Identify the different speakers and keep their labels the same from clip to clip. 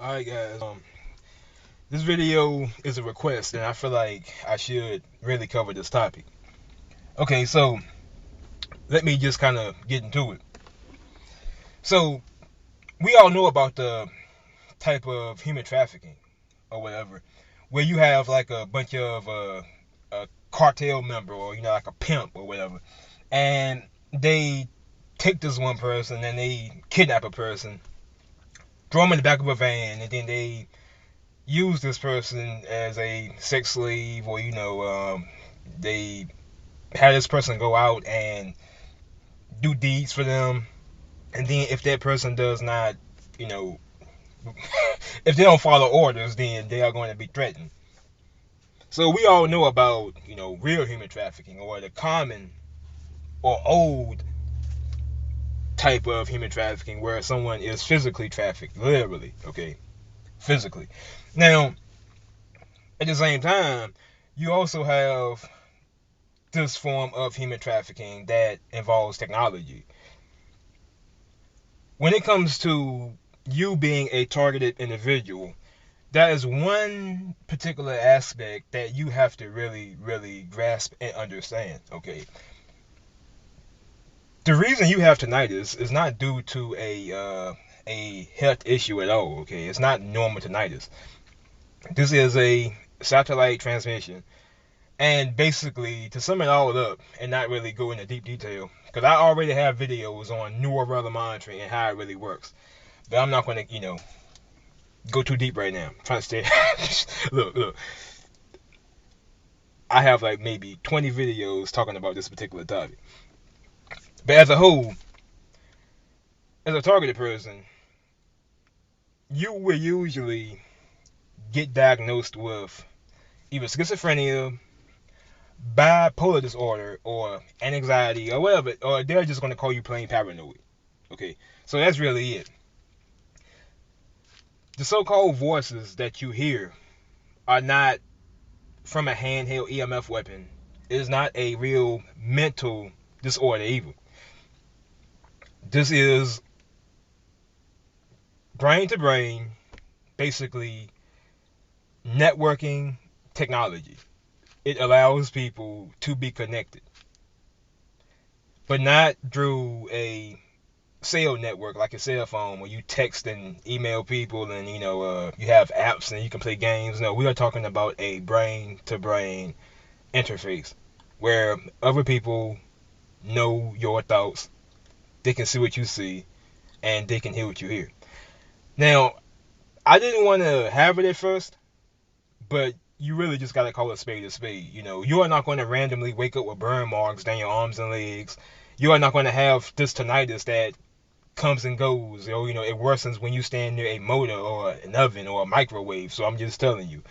Speaker 1: Alright guys, this video is a request and I feel like I should really cover this topic. Okay, so let me just kind of get into it. So we all know about the type of human trafficking or whatever, where you have like a bunch of a cartel member or like a pimp or whatever, and they take this one person and they kidnap a person, throw them in the back of a van, and then they use this person as a sex slave, or they have this person go out and do deeds for them, and then if that person does not, you know, if they don't follow orders, then they are going to be threatened. So we all know about real human trafficking, or the common or old type of human trafficking, where someone is physically trafficked, literally, okay, physically. Now, at the same time, you also have this form of human trafficking that involves technology. When it comes to you being a targeted individual, that is one particular aspect that you have to really, really grasp and understand. Okay, the reason you have tinnitus is not due to a health issue at all. Okay, it's not normal tinnitus. This is a satellite transmission. And basically, to sum it all up and not really go into deep detail, because I already have videos on neurological monitoring and how it really works. But I'm not going to, go too deep right now. I'm trying to stay. Look. I have like maybe 20 videos talking about this particular topic. But as a whole, as a targeted person, you will usually get diagnosed with either schizophrenia, bipolar disorder, or anxiety, or whatever, or they're just going to call you plain paranoid. Okay, so that's really it. The so-called voices that you hear are not from a handheld EMF weapon. It is not a real mental disorder either. This is brain to brain, basically networking technology. It allows people to be connected, but not through a cell network like a cell phone where you text and email people and you have apps and you can play games. No, we are talking about a brain to brain interface where other people know your thoughts, they can see what you see, and they can hear what you hear. Now, I didn't want to have it at first, but you really just gotta call a spade a spade. You are not going to randomly wake up with burn marks down your arms and legs. You are not going to have this tinnitus that comes and goes, or it worsens when you stand near a motor or an oven or a microwave. So I'm just telling you,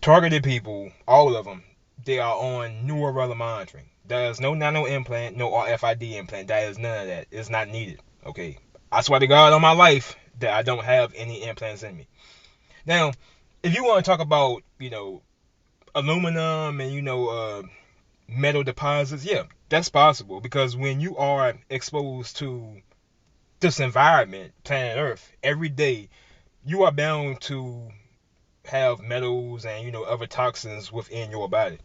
Speaker 1: targeted people, all of them, they are on neural monitoring. There's no nano implant, no RFID implant. That is none of that. It's not needed. Okay, I swear to God on my life that I don't have any implants in me. Now, if you want to talk about aluminum and metal deposits, yeah, that's possible, because when you are exposed to this environment, planet Earth, every day, you are bound to have metals and other toxins within your body.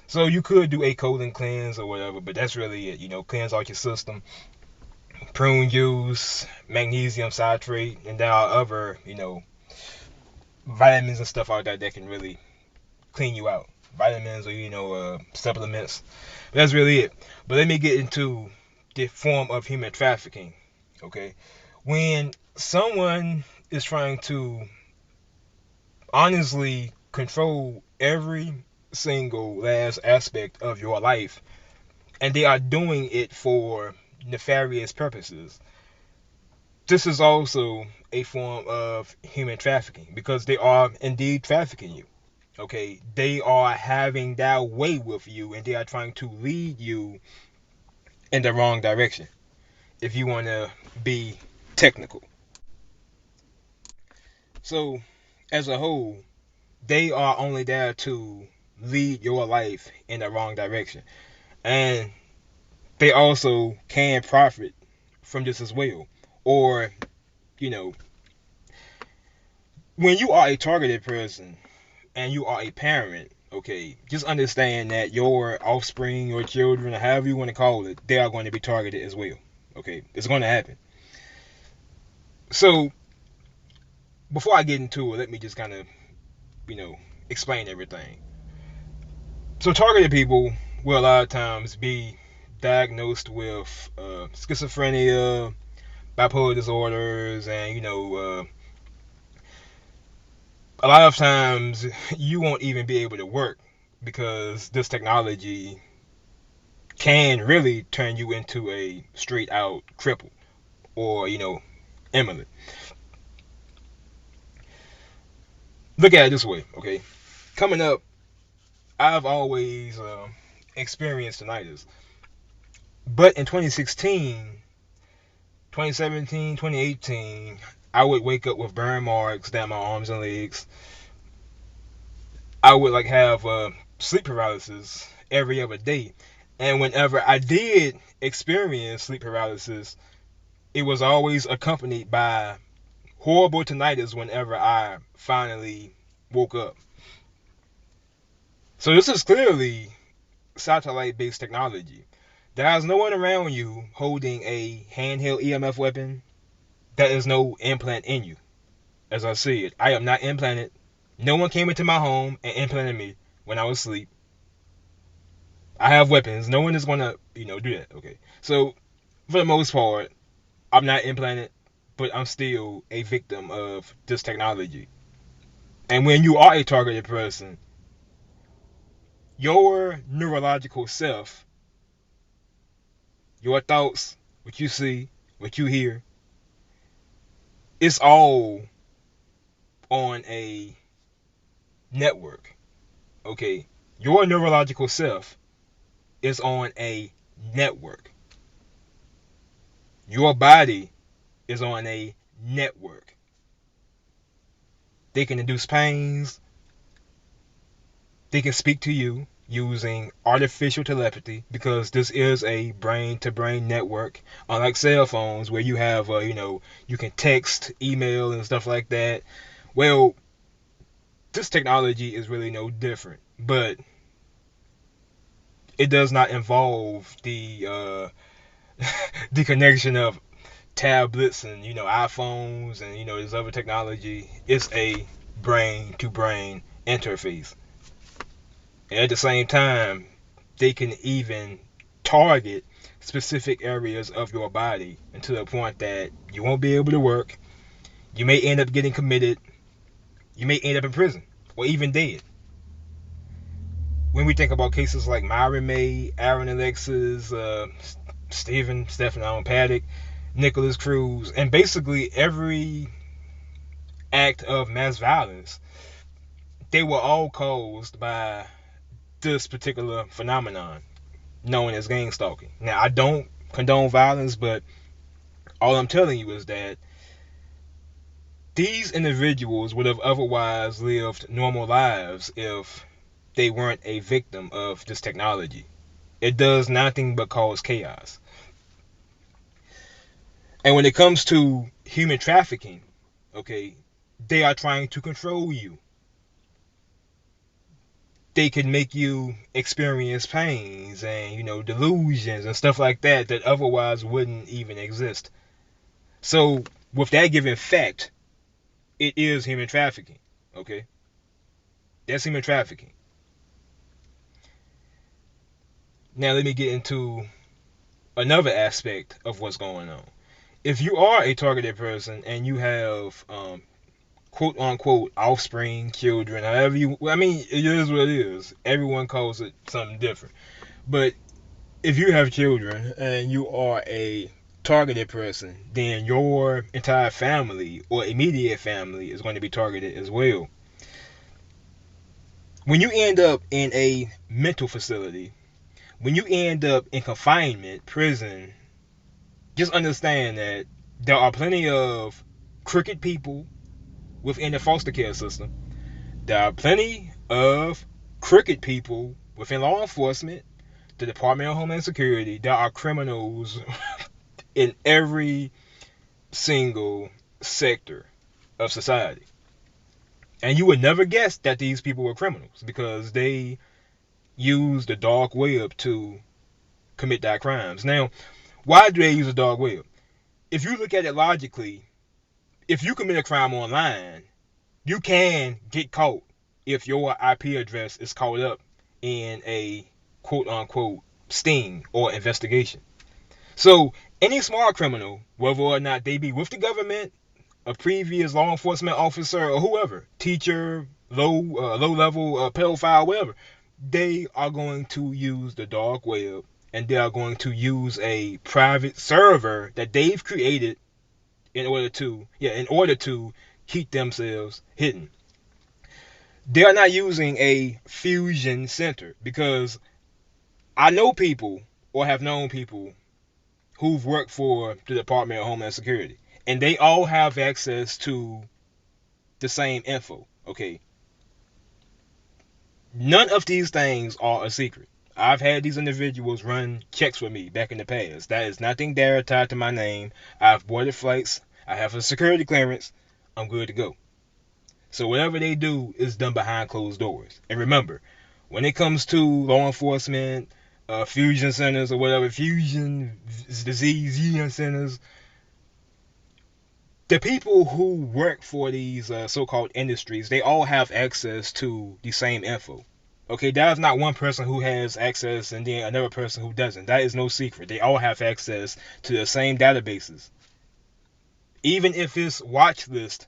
Speaker 1: So you could do a colon cleanse or whatever, but that's really it. Cleanse out your system, prune juice, magnesium citrate, and there are other vitamins and stuff out there that can really clean you out. Vitamins or supplements. But that's really it. But let me get into the form of human trafficking. Okay, when someone is trying to honestly control every single last aspect of your life, and they are doing it for nefarious purposes, this is also a form of human trafficking, because they are indeed trafficking you. Okay, they are having their way with you, and they are trying to lead you in the wrong direction, if you want to be technical. So, as a whole, they are only there to lead your life in the wrong direction. And they also can profit from this as well. Or, you know, when you are a targeted person and you are a parent, okay, just understand that your offspring, your children, or however you want to call it, they are going to be targeted as well. Okay, it's going to happen. So before I get into it, let me just kind of, you know, explain everything. So targeted people will a lot of times be diagnosed with schizophrenia, bipolar disorders, and a lot of times you won't even be able to work because this technology can really turn you into a straight out cripple or invalid. Look at it this way, okay? Coming up, I've always experienced tinnitus, but in 2016, 2017, 2018, I would wake up with burn marks down my arms and legs. I would have sleep paralysis every other day. And whenever I did experience sleep paralysis, it was always accompanied by horrible tinnitus whenever I finally woke up. So this is clearly satellite-based technology. There's no one around you holding a handheld EMF weapon. There is no implant in you. As I said, I am not implanted. No one came into my home and implanted me when I was asleep. I have weapons. No one is going to, do that. Okay. So, for the most part, I'm not implanted, but I'm still a victim of this technology. And when you are a targeted person, your neurological self, your thoughts, what you see, what you hear, it's all on a network. Okay. Your neurological self is on a network. Your body is on a network. They can induce pains. They can speak to you using artificial telepathy because this is a brain-to-brain network. Unlike cell phones where you have, you can text, email, and stuff like that. Well, this technology is really no different, but it does not involve the connection of tablets and iPhones and this other technology. It's a brain to brain interface, and at the same time they can even target specific areas of your body, and to the point that you won't be able to work. You may end up getting committed. You may end up in prison or even dead. When we think about cases like Myron May, Aaron Alexis, Stephen Paddock, Nicholas Cruz, and basically every act of mass violence, they were all caused by this particular phenomenon known as gang stalking. Now, I don't condone violence, but all I'm telling you is that these individuals would have otherwise lived normal lives if they weren't a victim of this technology. It does nothing but cause chaos. And when it comes to human trafficking, okay, they are trying to control you. They can make you experience pains and delusions and stuff like that that otherwise wouldn't even exist. So with that given fact, it is human trafficking. Okay, that's human trafficking. Now let me get into another aspect of what's going on. If you are a targeted person and you have quote unquote offspring, children, however it is what it is. Everyone calls it something different. But if you have children and you are a targeted person, then your entire family or immediate family is going to be targeted as well. When you end up in a mental facility, when you end up in confinement, prison, just understand that there are plenty of crooked people within the foster care system. There are plenty of crooked people within law enforcement, the Department of Homeland Security. There are criminals in every single sector of society. And you would never guess that these people were criminals because they use the dark web to commit their crimes. Now, why do they use the dark web? If you look at it logically, if you commit a crime online, you can get caught if your IP address is caught up in a quote unquote sting or investigation. So any small criminal, whether or not they be with the government, a previous law enforcement officer, or whoever, teacher, low level pedophile, whatever, they are going to use the dark web, and they are going to use a private server that they've created in order to keep themselves hidden. They are not using a fusion center because I know people or have known people who've worked for the Department of Homeland Security, and they all have access to the same info. Okay, none of these things are a secret. I've had these individuals run checks for me back in the past. That is nothing there tied to my name. I've boarded flights. I have a security clearance. I'm good to go. So whatever they do is done behind closed doors. And remember, when it comes to law enforcement, fusion centers or whatever, fusion disease centers, the people who work for these so-called industries, they all have access to the same info. Okay, there's not one person who has access and then another person who doesn't. That is no secret. They all have access to the same databases. Even if it's watch list,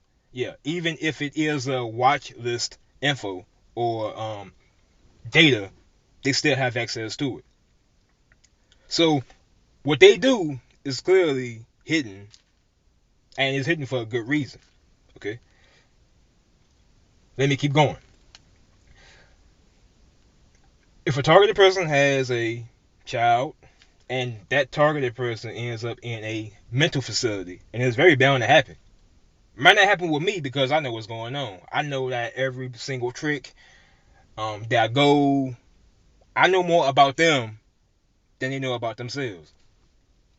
Speaker 1: even if it is a watch list info or data, they still have access to it. So what they do is clearly hidden, and it's hidden for a good reason. Okay, let me keep going. If a targeted person has a child and that targeted person ends up in a mental facility, and it's very bound to happen. It might not happen with me because I know what's going on. I know that every single trick that I go, I know more about them than they know about themselves.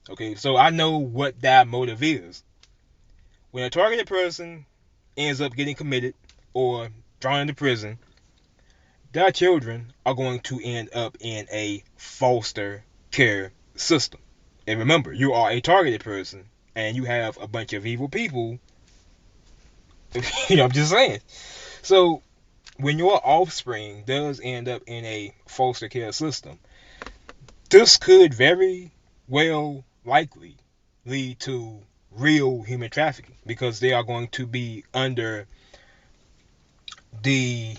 Speaker 1: Okay, so I know what that motive is. When a targeted person ends up getting committed or thrown into prison, their children are going to end up in a foster care system. And remember, you are a targeted person and you have a bunch of evil people. I'm just saying. So when your offspring does end up in a foster care system, this could very well likely lead to real human trafficking because they are going to be under the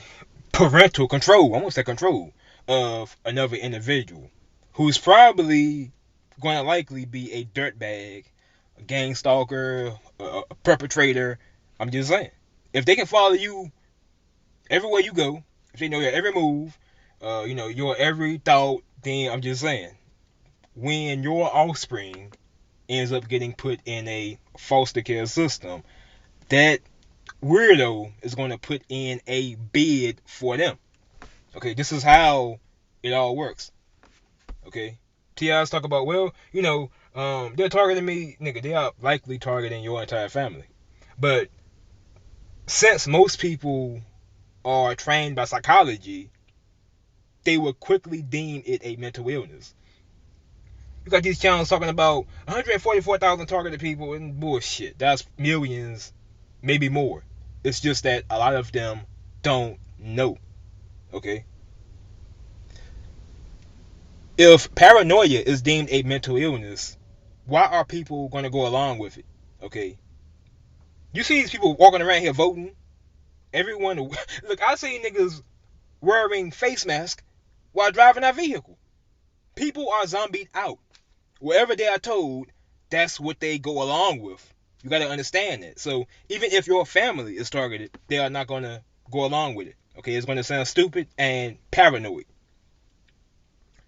Speaker 1: parental control, almost the control of another individual who's probably going to likely be a dirtbag, a gang stalker, a perpetrator. I'm just saying. If they can follow you everywhere you go, if they know your every move, your every thought, then I'm just saying, when your offspring ends up getting put in a foster care system, that weirdo is going to put in a bid for them. Okay, this is how it all works. Okay, TIs talk about, well, they're targeting me, nigga. They are likely targeting your entire family. But since most people are trained by psychology, they will quickly deem it a mental illness. You got these channels talking about 144,000 targeted people and bullshit. That's millions, maybe more. It's just that a lot of them don't know. Okay? If paranoia is deemed a mental illness, why are people going to go along with it? Okay? You see these people walking around here voting. Everyone, look, I see niggas wearing face masks while driving a vehicle. People are zombied out. Wherever they are told, that's what they go along with. You got to understand that. So even if your family is targeted, they are not going to go along with it. Okay, it's going to sound stupid and paranoid.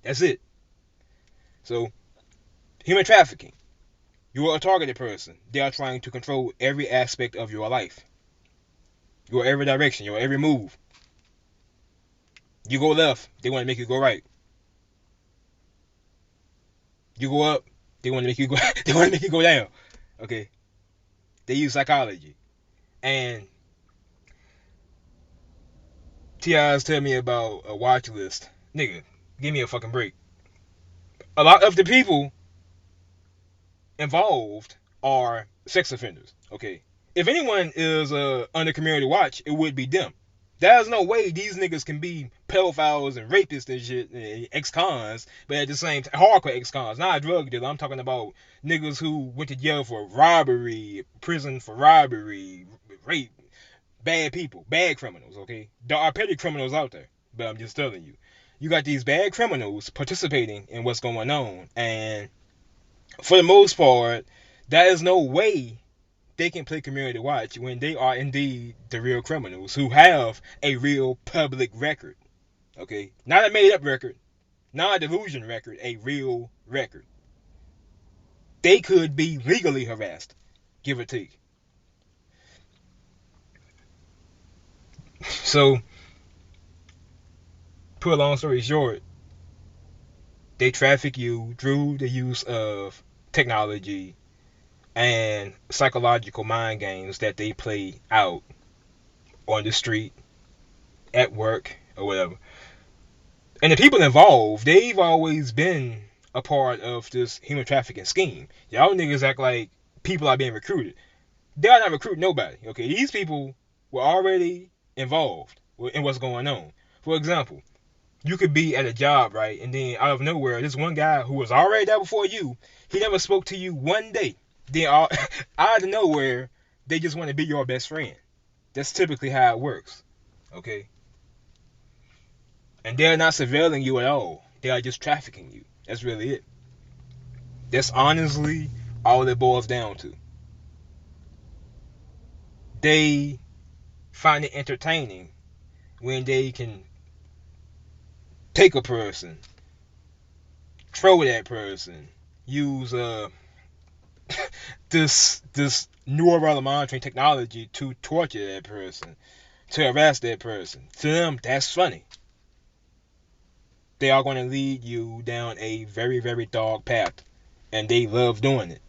Speaker 1: That's it. So human trafficking. You are a targeted person. They are trying to control every aspect of your life. Your every direction, your every move. You go left, they want to make you go right. You go up, they want to make you go. They want to make you go down. Okay. They use psychology, and T.I.'s tell me about a watch list. Nigga, give me a fucking break. A lot of the people involved are sex offenders. Okay, if anyone is under community watch, it would be them. There's no way these niggas can be pedophiles and rapists and shit, and ex-cons, but at the same time, hardcore ex-cons, not a drug dealer. I'm talking about niggas who went to jail for robbery, prison for robbery, rape, bad people, bad criminals. Okay, there are petty criminals out there, but I'm just telling you, you got these bad criminals participating in what's going on, and for the most part, there is no way they can play community watch when they are indeed the real criminals who have a real public record. Okay, not a made-up record, not a delusion record, a real record. They could be legally harassed, give or take. So, put a long story short, they traffic you through the use of technology and psychological mind games that they play out on the street, at work, or whatever. And the people involved, they've always been a part of this human trafficking scheme. Y'all niggas act like people are being recruited. They are not recruiting nobody. Okay, these people were already involved in what's going on. For example, you could be at a job, right, and then out of nowhere, this one guy who was already there before you, he never spoke to you one day. Then out of nowhere, they just want to be your best friend. That's typically how it works. Okay? And they're not surveilling you at all. They are just trafficking you. That's really it. That's honestly all it boils down to. They find it entertaining when they can take a person, throw that person, use this neural monitoring technology to torture that person, to harass that person. To them, that's funny. They are going to lead you down a very, very dark path, and they love doing it.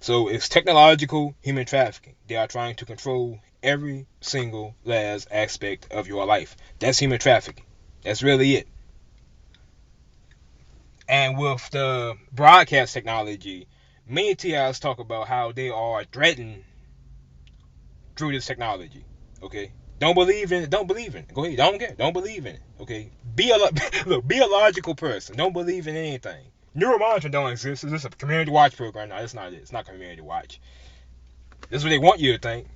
Speaker 1: So it's technological human trafficking. They are trying to control every single last aspect of your life. That's human trafficking. That's really it. And with the broadcast technology, many TIs talk about how they are threatened through this technology. Okay? Don't believe in it. Don't believe in it. Go ahead. Don't care. Don't believe in it. Okay? Be a logical person. Don't believe in anything. Neuromonitoring don't exist. It's just a community watch program. No, it's not it. It's not community watch. This is what they want you to think.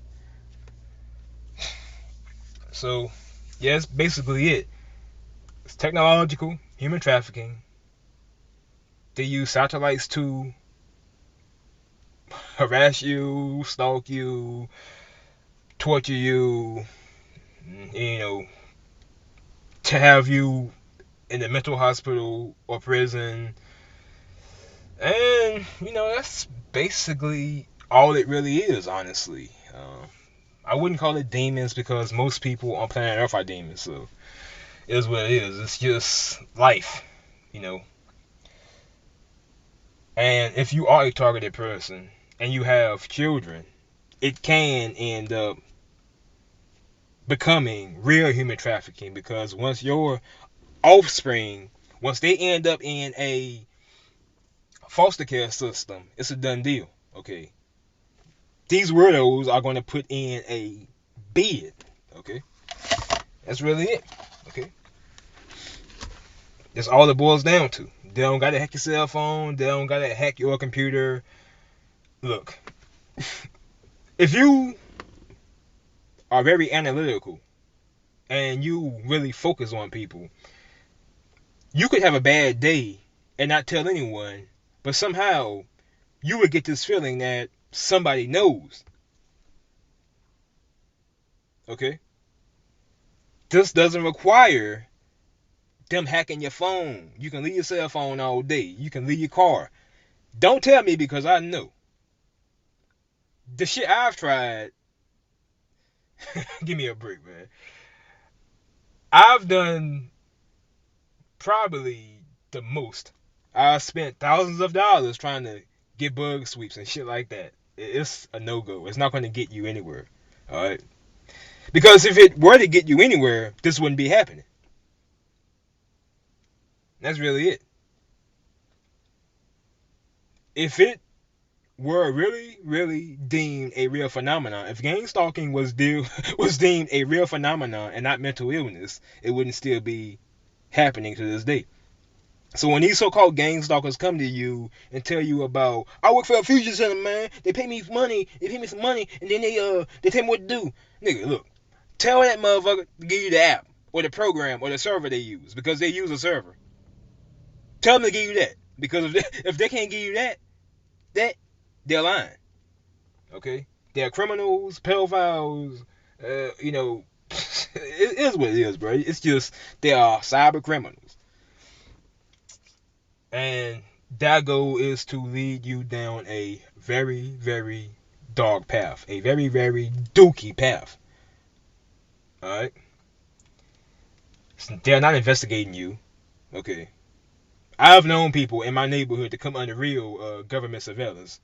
Speaker 1: So, yeah, that's basically it. It's technological human trafficking. They use satellites to harass you, stalk you, torture you, to have you in a mental hospital or prison. And, that's basically all it really is, honestly. I wouldn't call it demons because most people on planet Earth are demons, so it is what it is. It's just life, And if you are a targeted person and you have children, it can end up becoming real human trafficking because once your offspring, once they end up in a foster care system, it's a done deal. Okay, these weirdos are going to put in a bid. Okay, that's really it. Okay, that's all it boils down to. They don't gotta hack your cell phone. They don't gotta hack your computer. Look, if you are very analytical and you really focus on people, you could have a bad day and not tell anyone, but somehow you would get this feeling that somebody knows. Okay? This doesn't require them hacking your phone. You can leave your cell phone all day. You can leave your car. Don't tell me because I know. The shit I've tried, give me a break, man. I've done probably the most. I spent thousands of dollars trying to get bug sweeps and shit like that. It's a no-go. It's not going to get you anywhere. Alright? Because if it were to get you anywhere, this wouldn't be happening. That's really it. If it were really deemed a real phenomenon, if gang stalking was deemed a real phenomenon and not mental illness, it wouldn't still be happening to this day. So when these so-called gang stalkers come to you and tell you about, I work for a fusion center, man. They pay me money. They pay me some money, and then they tell me what to do. Nigga, look, tell that motherfucker to give you the app or the program or the server they use because they use a server. Tell them to give you that because if they can't give you that they're lying. Okay, they're criminals, pedophiles. It is what it is, bro. It's just they are cyber criminals. And that goal is to lead you down a very dark path, a very dookie path. All right, they're not investigating you. Okay, I've known people in my neighborhood to come under real government surveillance,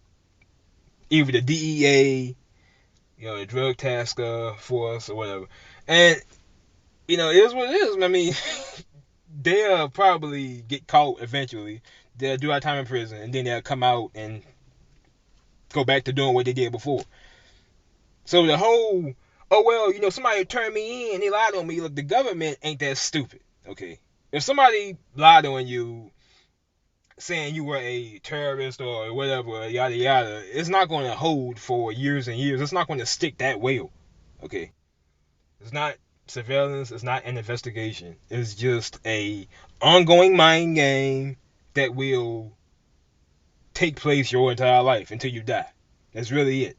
Speaker 1: either the DEA, the Drug Task Force or whatever, and it is what it is. I mean, they'll probably get caught eventually. They'll do our time in prison, and then they'll come out and go back to doing what they did before. So the whole, oh well, somebody turned me in, they lied on me. Look, the government ain't that stupid. Okay, if somebody lied on you, saying you were a terrorist or whatever, yada yada, it's not going to hold for years and years. It's not going to stick that well. Okay, it's not surveillance. It's not an investigation. It's just a ongoing mind game that will take place your entire life until you die. That's really it.